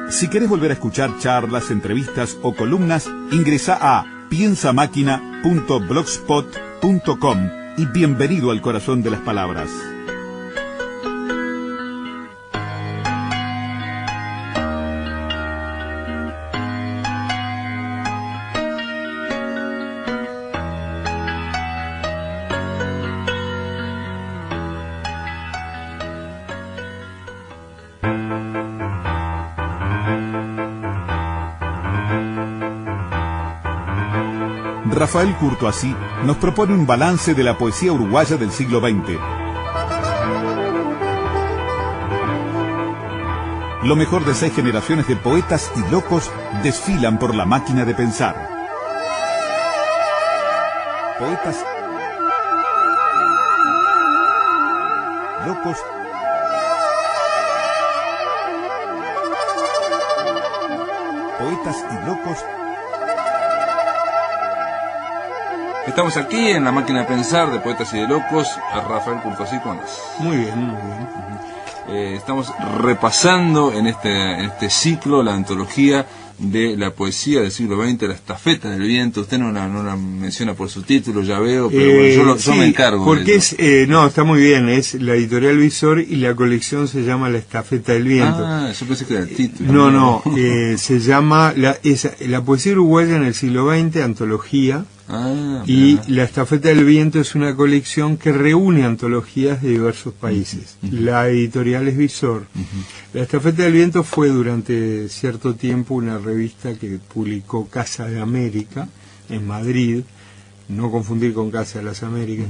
C: Si querés volver a escuchar charlas, entrevistas o columnas, ingresa a piensamáquina.blogspot.com y bienvenido al corazón de las palabras. Rafael Courtoisí nos propone un balance de la poesía uruguaya del siglo XX. Lo mejor de 6 generaciones de poetas y locos desfilan por la máquina de pensar. Poetas locos. Poetas y locos.
A: Estamos aquí en la máquina de pensar de Poetas y de Locos, a Rafael Courtoisí con las...
M: Muy bien, muy bien.
A: Estamos repasando en este ciclo la antología de la poesía del siglo XX, la estafeta del viento. Usted no la menciona por su título, ya veo, pero bueno, yo me encargo.
M: Porque no, está muy bien, es la editorial Visor y la colección se llama La estafeta del viento.
A: Ah, yo pensé que era el título.
M: No, se llama la poesía uruguaya en el siglo XX, antología. Y La estafeta del viento es una colección que reúne antologías de diversos países. La editorial es Visor. La estafeta del viento fue durante cierto tiempo una revista que publicó Casa de América en Madrid, no confundir con Casa de las Américas,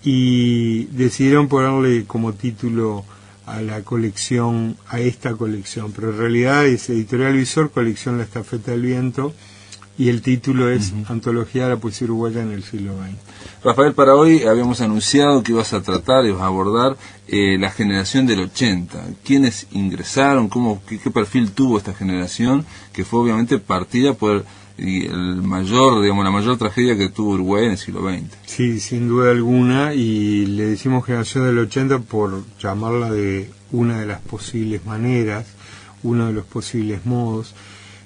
M: y decidieron ponerle como título a la colección, a esta colección, pero en realidad es editorial Visor, colección La estafeta del viento, y el título es Antología de la poesía uruguaya en el siglo XX.
A: Rafael, para hoy habíamos anunciado que ibas a tratar, ibas a abordar la generación del 80. ¿Quiénes ingresaron? ¿Qué perfil tuvo esta generación? Que fue obviamente partida por la mayor tragedia que tuvo Uruguay en el siglo XX.
M: Sí, sin duda alguna, y le decimos generación del 80 por llamarla de una de las posibles maneras, uno de los posibles modos.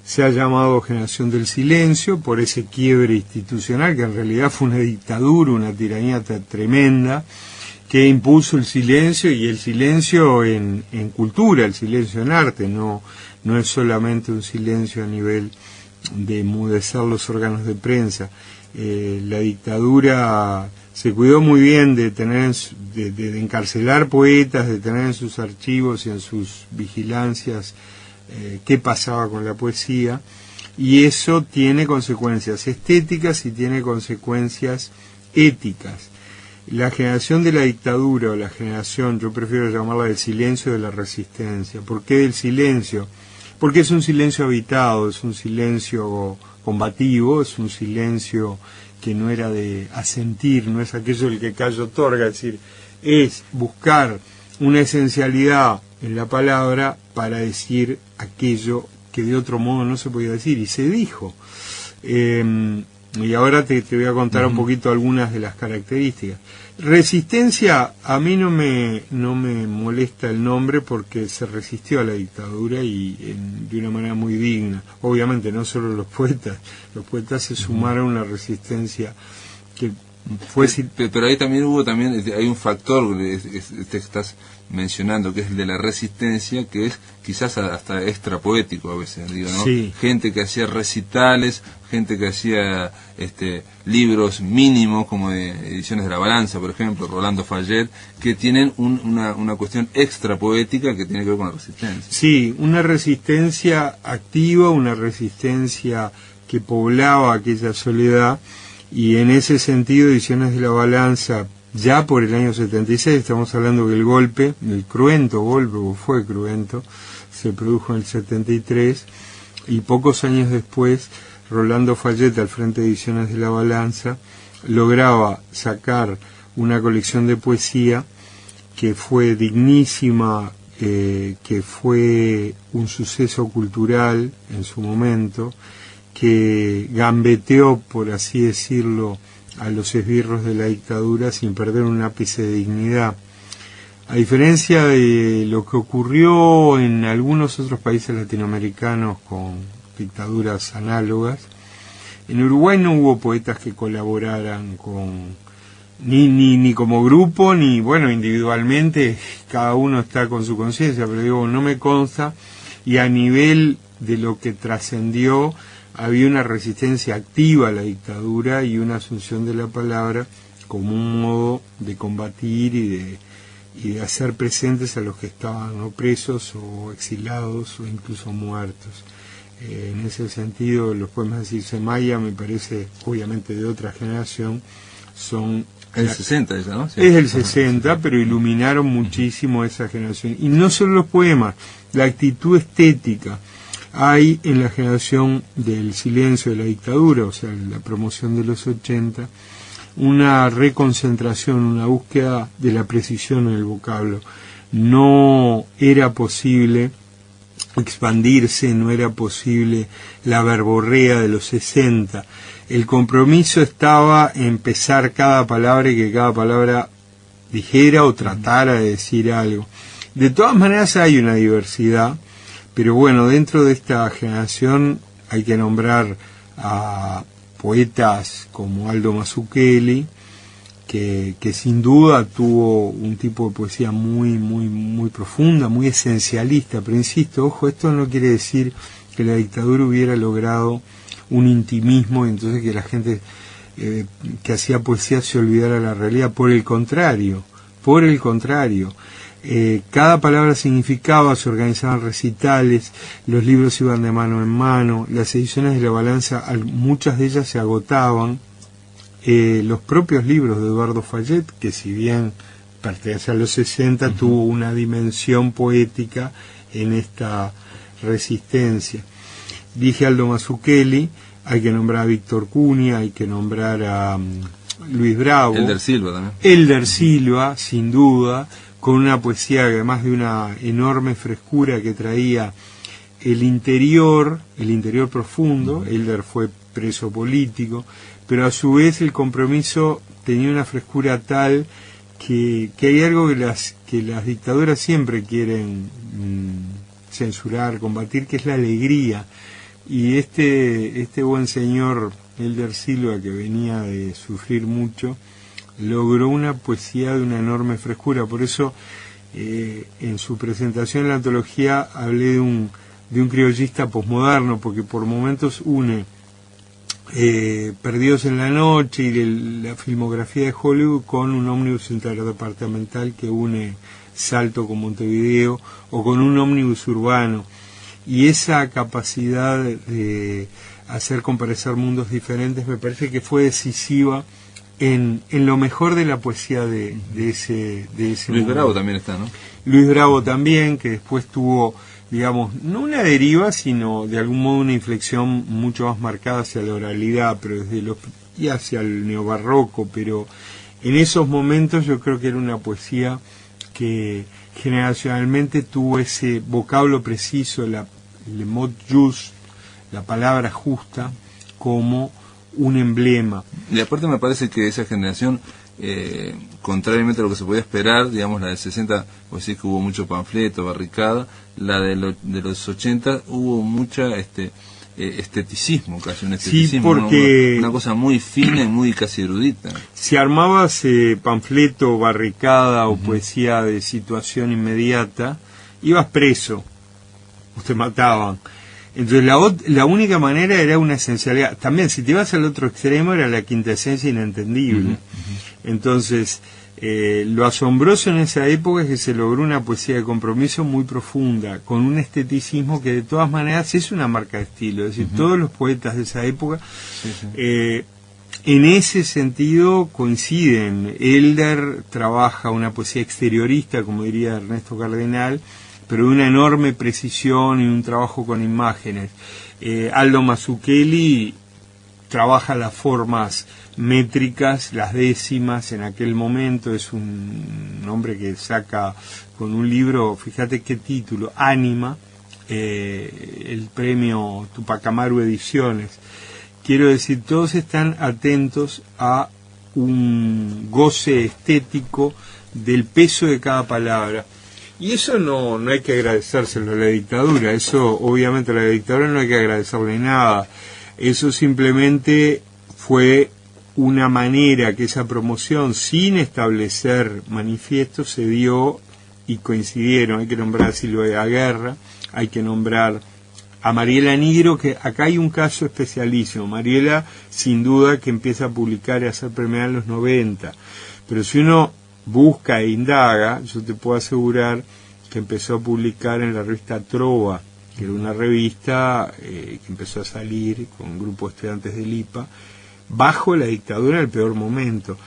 M: Se ha llamado generación del silencio por ese quiebre institucional que en realidad fue una dictadura, una tiranía tremenda que impuso el silencio, y el silencio en cultura, el silencio en arte, no es solamente un silencio a nivel de enmudecer los órganos de prensa. La dictadura se cuidó muy bien de tener de encarcelar poetas, de tener en sus archivos y en sus vigilancias qué pasaba con la poesía, y eso tiene consecuencias estéticas y tiene consecuencias éticas. La generación de la dictadura, o la generación, yo prefiero llamarla del silencio de la resistencia. ¿Por qué del silencio? Porque es un silencio habitado, es un silencio combativo, es un silencio que no era de asentir, no es aquello del que Cayo otorga, es decir, es buscar una esencialidad en la palabra para decir aquello que de otro modo no se podía decir, y se dijo. Y ahora te voy a contar un poquito algunas de las características. Resistencia, a mí no me molesta el nombre porque se resistió a la dictadura y de una manera muy digna. Obviamente no solo los poetas se sumaron a la resistencia que fue...
A: Pero ahí también hay un factor que estás mencionando, que es el de la resistencia, que es quizás hasta extra poético a veces, digo, ¿no?
M: Sí.
A: Gente que hacía recitales, gente que hacía libros mínimos como de Ediciones de la Balanza, por ejemplo, Rolando Fayet, que tienen una cuestión extra poética que tiene que ver con la resistencia.
M: Sí, una resistencia activa, una resistencia que poblaba aquella soledad, y en ese sentido Ediciones de la Balanza, ya por el año 76, estamos hablando que el golpe, el cruento golpe, o fue cruento, se produjo en el 73, y pocos años después Rolando Fayet, al frente de Ediciones de la Balanza, lograba sacar una colección de poesía que fue dignísima, que fue un suceso cultural en su momento, que gambeteó, por así decirlo, a los esbirros de la dictadura sin perder un ápice de dignidad. A diferencia de lo que ocurrió en algunos otros países latinoamericanos con dictaduras análogas, en Uruguay no hubo poetas que colaboraran con ni como grupo, ni individualmente, cada uno está con su conciencia, pero digo, no me consta, y a nivel de lo que trascendió, había una resistencia activa a la dictadura y una asunción de la palabra como un modo de combatir y de hacer presentes a los que estaban o presos o exilados o incluso muertos. En ese sentido, los poemas de Circe Maya, me parece, obviamente de otra generación, son...
A: El 60 esa, ¿no? Sí.
M: Es el 60, pero iluminaron muchísimo esa generación. Y no solo los poemas, la actitud estética. Hay en la generación del silencio de la dictadura, o sea, la promoción de los 80, una reconcentración, una búsqueda de la precisión en el vocablo. No era posible expandirse, no era posible la verborrea de los 60. El compromiso estaba en pesar cada palabra y que cada palabra dijera o tratara de decir algo. De todas maneras hay una diversidad, pero bueno, dentro de esta generación hay que nombrar a poetas como Aldo Mazzucchelli, que sin duda tuvo un tipo de poesía muy profunda, muy esencialista, pero insisto, ojo, esto no quiere decir que la dictadura hubiera logrado un intimismo y entonces que la gente que hacía poesía se olvidara de la realidad. Por el contrario, cada palabra significaba, se organizaban recitales, los libros iban de mano en mano, las ediciones de la Balanza, muchas de ellas se agotaban. Los propios libros de Eduardo Fayet, que si bien pertenece a los 60, tuvo una dimensión poética en esta resistencia. Dije Aldo Mazzucchelli, hay que nombrar a Víctor Cunha, hay que nombrar a Luis Bravo.
A: Elder Silva también.
M: Elder Silva, sin duda, con una poesía que además de una enorme frescura que traía el interior profundo. Elder fue preso político, pero a su vez el compromiso tenía una frescura tal que hay algo que las dictaduras siempre quieren censurar, combatir, que es la alegría. Y este buen señor Elder Silva, que venía de sufrir mucho, logró una poesía de una enorme frescura. Por eso en su presentación en la antología hablé de un criollista posmoderno, porque por momentos une Perdidos en la Noche y la filmografía de Hollywood con un ómnibus interdepartamental que une Salto con Montevideo, o con un ómnibus urbano. Y esa capacidad de hacer comparecer mundos diferentes me parece que fue decisiva en lo mejor de la poesía de ese
A: Luis
M: mundo.
A: Bravo también está, ¿no?
M: Luis Bravo también, que después tuvo, digamos, no una deriva, sino de algún modo una inflexión mucho más marcada hacia la oralidad, pero y hacia el neobarroco, pero En esos momentos yo creo que era una poesía que generacionalmente tuvo ese vocablo preciso, le mot just, la palabra justa, como un emblema.
A: Y aparte me parece que esa generación, contrariamente a lo que se podía esperar, digamos la del 60, pues sí que hubo mucho panfleto, barricada, la de los 80 hubo mucha esteticismo, casi un esteticismo,
M: sí, porque
A: una cosa muy fina y muy casi erudita.
M: Si armabas panfleto, barricada o poesía de situación inmediata, ibas preso, o te mataban. Entonces la única manera era una esencialidad. También si te ibas al otro extremo era la quintesencia inentendible. Entonces lo asombroso en esa época es que se logró una poesía de compromiso muy profunda, con un esteticismo que de todas maneras es una marca de estilo. Es decir, todos los poetas de esa época en ese sentido coinciden. Elder trabaja una poesía exteriorista, como diría Ernesto Cardenal, pero de una enorme precisión y un trabajo con imágenes. Aldo Mazzucchelli trabaja las formas métricas, las décimas. En aquel momento es un hombre que saca con un libro, fíjate qué título, Ánima, el premio Tupac Amaru Ediciones. Quiero decir, todos están atentos a un goce estético del peso de cada palabra. Y eso no hay que agradecérselo a la dictadura. Eso, obviamente, a la dictadura no hay que agradecerle nada. Eso simplemente fue una manera que esa promoción, sin establecer manifiestos, se dio y coincidieron. Hay que nombrar a Silvia Guerra, hay que nombrar a Mariela Nigro, que acá hay un caso especialísimo. Mariela, sin duda, que empieza a publicar y a ser premiada en los 90. Pero si uno busca e indaga, yo te puedo asegurar que empezó a publicar en la revista Trova, que era una revista que empezó a salir con un grupo de estudiantes del IPA, bajo la dictadura en el peor momento.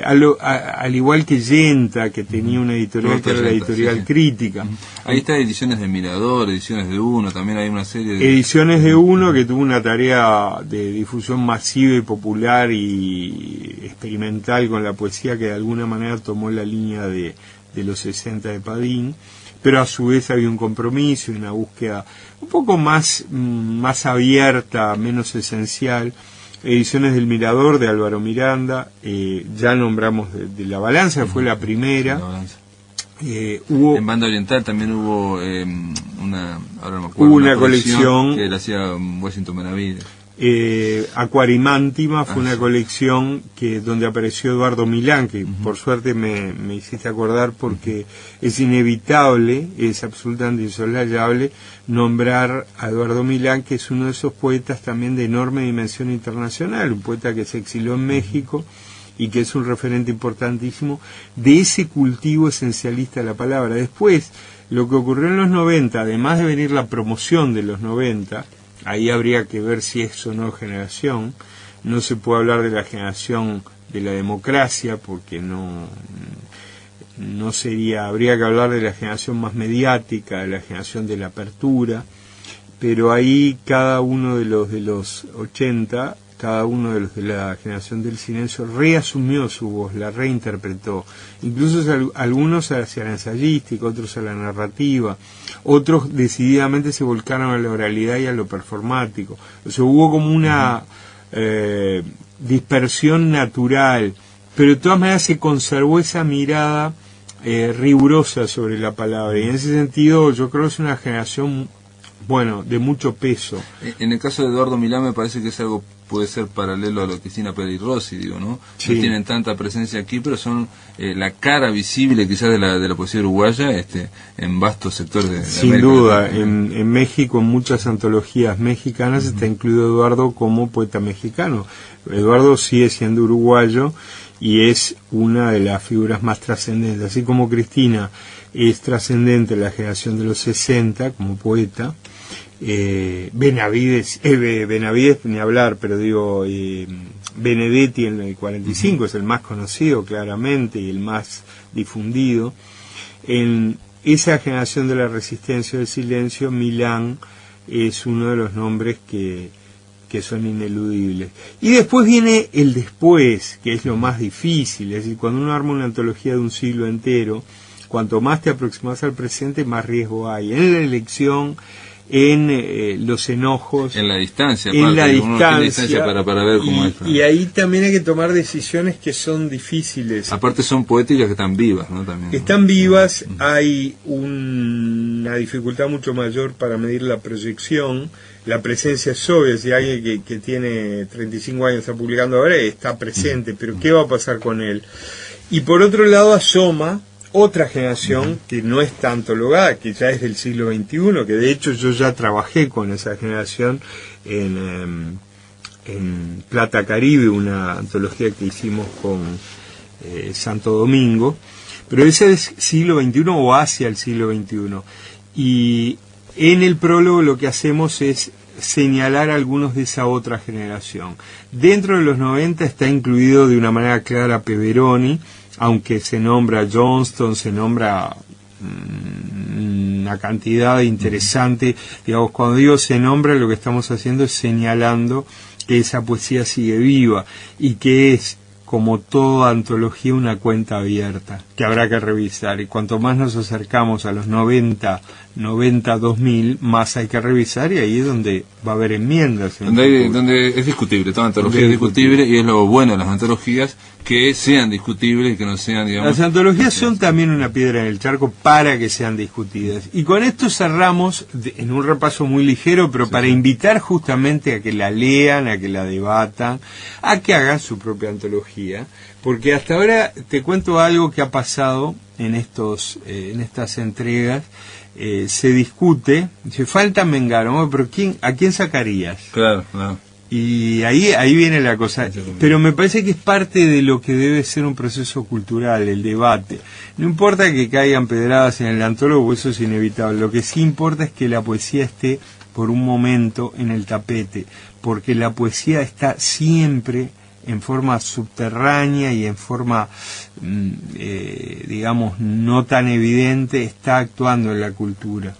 M: Al igual que Yenta, que tenía una editorial que era la editorial Crítica.
A: Ahí está Ediciones de Mirador, Ediciones de Uno, también hay una serie de...
M: Ediciones de Uno, que tuvo una tarea de difusión masiva y popular y experimental con la poesía, que de alguna manera tomó la línea de los 60 de Padín, pero a su vez había un compromiso y una búsqueda un poco más abierta, menos esencial. Ediciones del Mirador de Álvaro Miranda, ya nombramos de La Balanza, fue la primera. Hubo
A: en Banda Oriental también hubo ahora no me acuerdo,
M: una colección
A: que la hacía Washington Benavides.
M: Aquarimántima fue una colección donde apareció Eduardo Milán, que por suerte me hiciste acordar, porque es inevitable, es absolutamente insoslayable nombrar a Eduardo Milán, que es uno de esos poetas también de enorme dimensión internacional, un poeta que se exilió en México y que es un referente importantísimo de ese cultivo esencialista de la palabra. Después, lo que ocurrió en los 90, además de venir la promoción de los 90, ahí habría que ver si es o no generación. No se puede hablar de la generación de la democracia, porque no sería, habría que hablar de la generación más mediática, de la generación de la apertura, pero ahí cada uno de los 80, cada uno de los de la generación del silencio reasumió su voz, la reinterpretó, incluso algunos hacia la ensayística, otros a la narrativa, otros decididamente se volcaron a la oralidad y a lo performático. O sea, hubo como una dispersión natural, pero de todas maneras se conservó esa mirada rigurosa sobre la palabra, y en ese sentido yo creo que es una generación, bueno, de mucho peso.
A: En el caso de Eduardo Milán me parece que es algo, puede ser paralelo a lo que Cristina Peri Rossi, digo, ¿no?
M: Sí.
A: No tienen tanta presencia aquí, pero son la cara visible quizás de la poesía uruguaya en vastos sectores de
M: Sin
A: América.
M: duda, en México, en muchas antologías mexicanas está incluido Eduardo como poeta mexicano. Eduardo sigue siendo uruguayo y es una de las figuras más trascendentes, así como Cristina es trascendente en la generación de los 60 como poeta. Benavides ni hablar, pero digo, Benedetti en el 45 es el más conocido claramente y el más difundido. En esa generación de la resistencia del silencio, Milán es uno de los nombres que que son ineludibles. Y después viene el después, que es lo más difícil. Es decir, cuando uno arma una antología de un siglo entero, cuanto más te aproximas al presente, más riesgo hay en la elección, en los enojos,
A: en la distancia,
M: en la
A: distancia para ver cómo es.
M: Y ahí también hay que tomar decisiones que son difíciles.
A: Aparte son poéticas que están vivas, ¿no? También.
M: Están vivas, hay una dificultad mucho mayor para medir la proyección. La presencia es obvia, si alguien que tiene 35 años está publicando ahora, está presente, pero ¿qué va a pasar con él? Y por otro lado asoma otra generación que no es tan antologada, que ya es del siglo XXI, que de hecho yo ya trabajé con esa generación en Plata Caribe, una antología que hicimos con Santo Domingo, pero ese es siglo XXI o hacia el siglo XXI. Y en el prólogo lo que hacemos es señalar algunos de esa otra generación. Dentro de los 90 está incluido de una manera clara Peveroni, aunque se nombra Johnston, se nombra una cantidad interesante. Digamos, cuando digo se nombra, lo que estamos haciendo es señalando que esa poesía sigue viva y que es, como toda antología, una cuenta abierta que habrá que revisar, y cuanto más nos acercamos a los 90, 2000, más hay que revisar, y ahí es donde va a haber enmiendas.
A: Donde es discutible, toda antología es discutible, y es lo bueno de las antologías, que sean discutibles y que no sean, digamos...
M: Las antologías son también una piedra en el charco para que sean discutidas. Y con esto cerramos en un repaso muy ligero, pero para invitar justamente a que la lean, a que la debatan, a que hagan su propia antología, porque hasta ahora te cuento algo que ha pasado en estas entregas. Se discute, se falta Mengaro, pero ¿a quién sacarías?
A: Claro, claro.
M: Y ahí viene la cosa. Pero me parece que es parte de lo que debe ser un proceso cultural, el debate. No importa que caigan pedradas en el antólogo, eso es inevitable. Lo que sí importa es que la poesía esté por un momento en el tapete, porque la poesía está siempre en forma subterránea y en forma, digamos, no tan evidente, está actuando en la cultura.